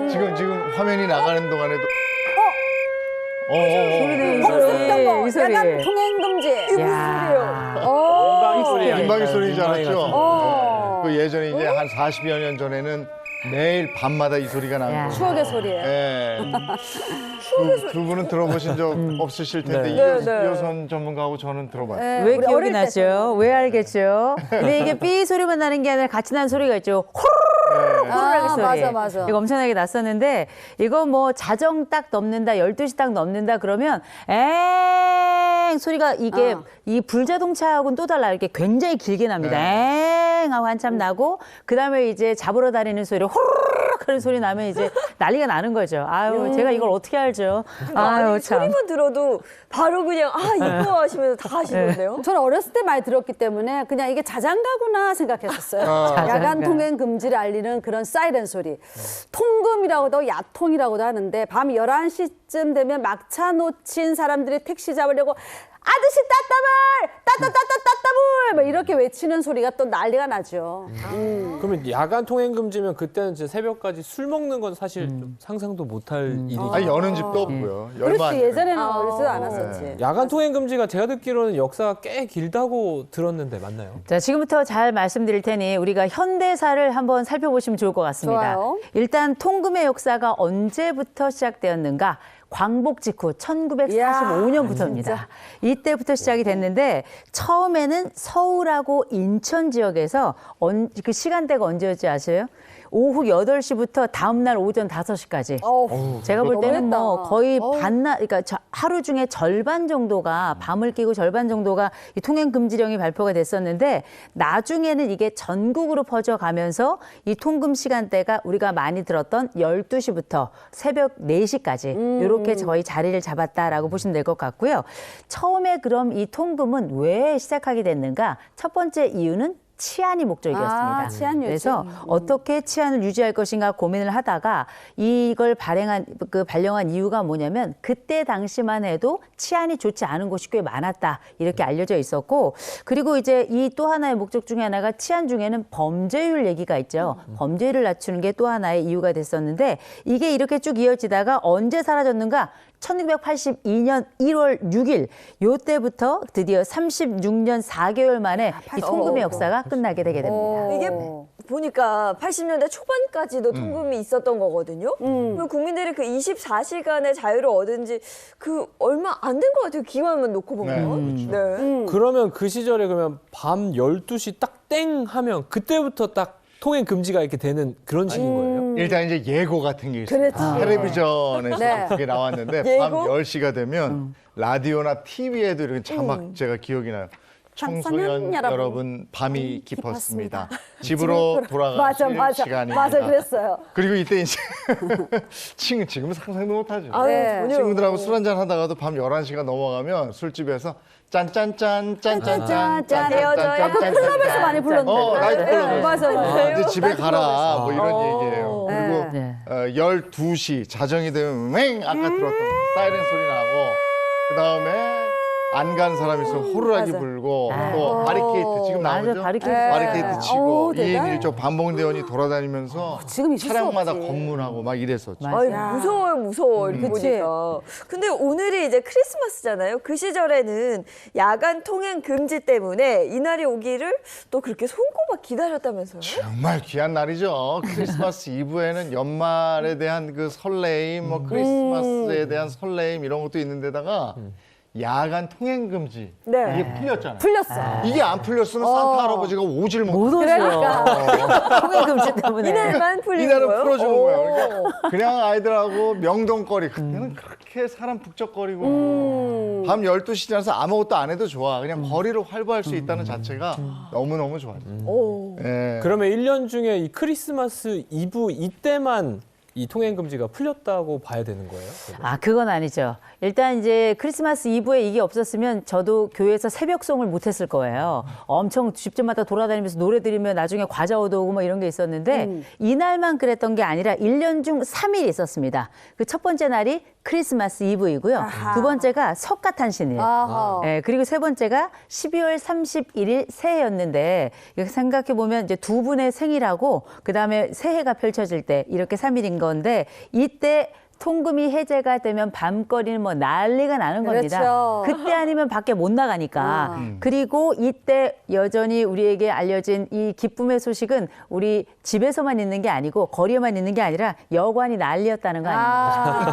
지금 화면이 나가는 동안에도 이 소리. 약간 통행금지. 이게 무슨 소리예요? 민방위 소리인지 알았죠? 그 예전에 이제 한 40여 년 전에는 매일 밤마다 이 소리가 나는 거예요. 추억의 소리예요. 예. 두 분은 들어보신 적 없으실 텐데 이효선 전문가하고 저는 들어봤어요. 네, 왜 우리 기억이 어릴 때 나죠? 왜 알겠죠? 근데 이게 삐 소리만 나는 게 아니라 같이 나는 소리가 있죠. 호루라기 소리. 맞아. 이거 엄청나게 났었는데 이거 뭐 자정 딱 넘는다, 12시 딱 넘는다 그러면 엥 소리가 이게 이 불자동차하고는 또 달라요. 이렇게 굉장히 길게 납니다. 엥 하고 한참 나고 그다음에 이제 잡으러 다니는 소리 호루룩 하는 소리 나면 이제 난리가 나는 거죠. 아유, 제가 이걸 어떻게 알죠? 아유, 참. 소리만 들어도 바로 그냥 이뻐 하시면서 다 하시던데요? 저는 어렸을 때 많이 들었기 때문에 그냥 이게 자장가구나 생각했었어요. 자장가. 야간 통행 금지를 알리는 그런 사이렌 소리. 통금이라고도 야통이라고도 하는데 밤 11시쯤 되면 막차 놓친 사람들이 택시 잡으려고 아저씨 따따물 막 이렇게 외치는 소리가 또 난리가 나죠. 그러면 야간 통행 금지면 그때는 이제 새벽까지 술 먹는 건 사실 좀 상상도 못할 일이죠. 아니 여는 집도 없고요. 그렇지 예전에는 어리지도 않았었지. 야간 통행 금지가 제가 듣기로는 역사가 꽤 길다고 들었는데 맞나요? 자, 지금부터 잘 말씀드릴 테니 우리가 현대사를 한번 살펴보시면 좋을 것 같습니다. 좋아요. 일단 통금의 역사가 언제부터 시작되었는가? 광복 직후 1945년부터입니다. 이때부터 시작이 됐는데 처음에는 서울하고 인천 지역에서 그 시간대가 언제였지 아세요? 오후 8시부터 다음 날 오전 5시까지. 제가 볼 때는 뭐 거의 반낮, 그러니까 하루 중에 절반 정도가 밤을 끼고 절반 정도가 이 통행 금지령이 발표가 됐었는데 나중에는 이게 전국으로 퍼져가면서 이 통금 시간대가 우리가 많이 들었던 12시부터 새벽 4시까지 이렇게 거의 자리를 잡았다라고 보시면 될 것 같고요. 처음에 그럼 이 통금은 왜 시작하게 됐는가? 첫 번째 이유는 치안이 목적이었습니다. 치안 유지. 그래서 어떻게 치안을 유지할 것인가 고민을 하다가 이걸 발령한 이유가 뭐냐면 그때 당시만 해도 치안이 좋지 않은 곳이 꽤 많았다 이렇게 알려져 있었고 그리고 이제 이 또 하나의 목적 중에 하나가 치안 중에는 범죄율 얘기가 있죠. 범죄율을 낮추는 게 또 하나의 이유가 됐었는데 이게 이렇게 쭉 이어지다가 언제 사라졌는가? 1982년 1월 6일 요때부터 드디어 36년 4개월 만에 이 통금의 역사가 끝나게 되게 됩니다. 이게 보니까 80년대 초반까지도 통금이 있었던 거거든요. 그럼 국민들이 그 24시간의 자유를 얻은 지 그 얼마 안 된 것 같아요. 기간만 놓고 보면. 네. 그러면 그 시절에 그러면 밤 12시 딱 땡 하면 그때부터 딱 통행 금지가 이렇게 되는 그런 식인 거예요? 일단 이제 예고 같은 게 있어요. 텔레비전에서 그게 나왔는데 밤 10시가 되면 라디오나 TV에도 이렇게 자막 제가 기억이 나요. 청소년 여러분 밤이 깊었습니다. 집으로 돌아가실 시간입니다. 맞아, 그랬어요. 그리고 이때 이제 지금은 상상도 못하죠. 네. 친구들하고 술 한잔 하다가도 밤 11시가 넘어가면 술집에서 짠짠짠짠짠짠짠 그 클럽에서 많이 불렀는데. 나이트 클럽에서. 맞아. 이제 집에 가라 뭐 이런 얘기예요. 그리고 네. 12시 자정이 되면 맹 아까 들었던 사이렌 소리 나고 그다음에 안 간 사람이 있으면 호루라기 불고 또 바리케이트 지금 맞아, 나오죠? 바리케이트 치고 대단해. 2인 1조 반봉대원이 돌아다니면서 지금 있을 수 차량마다 없지. 검문하고 막 이랬었죠. 무서워요, 이렇게 보니까. 근데 오늘이 이제 크리스마스잖아요. 그 시절에는 야간 통행 금지 때문에 이날이 오기를 또 그렇게 손꼽아 기다렸다면서요? 정말 귀한 날이죠. 크리스마스 이브에는 연말에 대한 그 설레임, 뭐 크리스마스에 대한 설레임 이런 것도 있는데다가 야간 통행 금지 이게 풀렸잖아요. 풀렸어. 이게 안 풀렸으면 산타 할아버지가 오질 못 못해요. 오죠. 통행 금지 때문에. 이날만 풀린 이날은 거예요? 풀어주는 거예요. 그러니까 그냥 아이들하고 명동거리 그때는 그렇게 사람 북적거리고 밤 12시 지나서 아무것도 안 해도 좋아. 그냥 거리를 활보할 수 있다는 자체가 너무너무 좋아요. 예. 그러면 1년 중에 이 크리스마스 이브 이때만 이 통행 금지가 풀렸다고 봐야 되는 거예요? 아, 그건 아니죠. 일단 이제 크리스마스 이브에 이게 없었으면 저도 교회에서 새벽송을 못했을 거예요. 엄청 집집마다 돌아다니면서 노래 들으며 나중에 과자 얻어오고 뭐 이런 게 있었는데 이날만 그랬던 게 아니라 1년 중 3일 있었습니다. 그 첫 번째 날이 크리스마스 이브이고요. 아하. 두 번째가 석가탄신일. 아하. 예, 그리고 세 번째가 12월 31일 새해였는데 이렇게 생각해 보면 이제 두 분의 생일하고 그다음에 새해가 펼쳐질 때 이렇게 3일인 건데 이때 통금이 해제가 되면 밤거리는 뭐 난리가 나는 겁니다. 그렇죠. 그때 아니면 밖에 못 나가니까. 그리고 이때 여전히 우리에게 알려진 이 기쁨의 소식은 우리 집에서만 있는 게 아니고 거리에만 있는 게 아니라 여관이 난리였다는 거 아닙니까?